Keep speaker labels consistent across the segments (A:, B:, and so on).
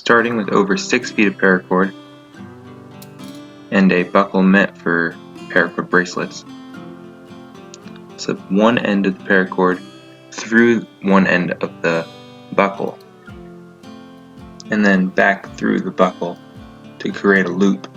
A: starting with over 6 feet of paracord and a buckle meant for paracord bracelets. Slip one end of the paracord through one end of the buckle and then back through the buckle to create a loop.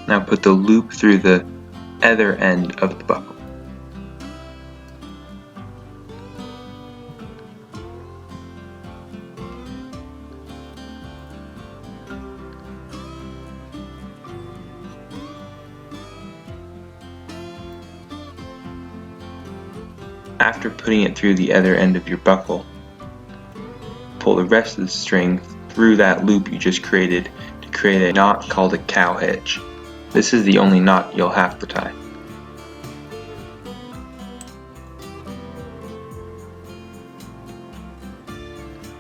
A: Now put the loop through the other end of the buckle. After putting it through the other end of your buckle, pull the rest of the string through that loop you just created to create a knot called a cow hitch. This is the only knot you'll have to tie.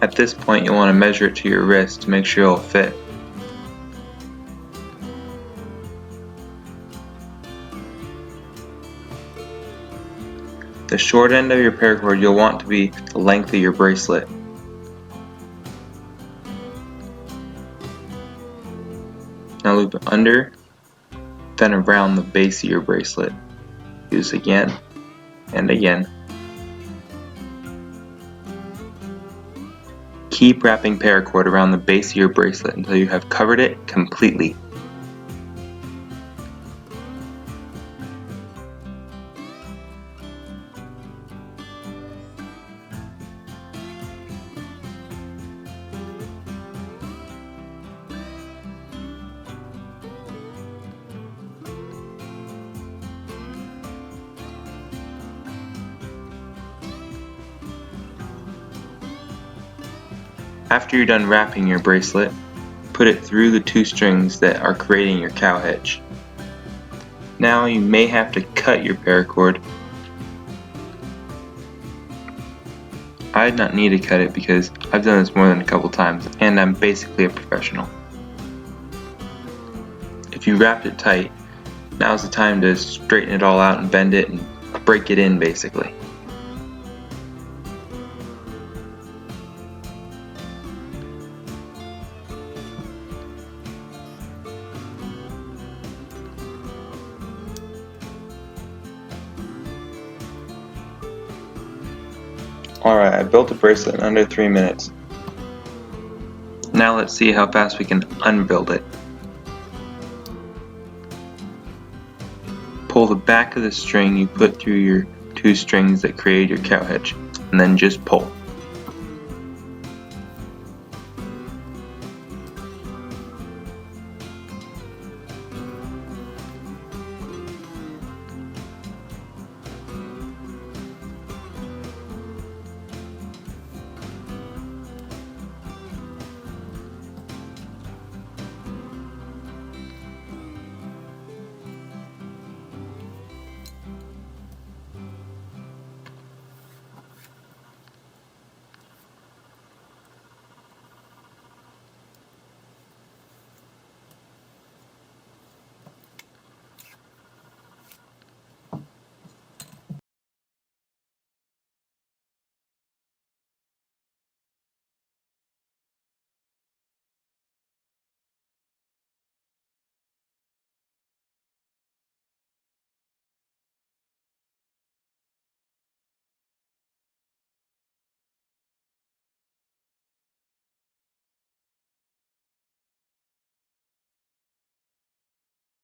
A: At this point, you'll want to measure it to your wrist to make sure it'll fit. The short end of your paracord you'll want to be the length of your bracelet. Now loop it under, then around the base of your bracelet. Use again and again. Keep wrapping paracord around the base of your bracelet until you have covered it completely. After you're done wrapping your bracelet, put it through the two strings that are creating your cow hitch. Now you may have to cut your paracord. I did not need to cut it because I've done this more than a couple times and I'm basically a professional. If you wrapped it tight, now's the time to straighten it all out and bend it and break it in basically. Alright, I built a bracelet in under 3 minutes. Now let's see how fast we can unbuild it. Pull the back of the string you put through your two strings that create your cow hitch, and then just pull.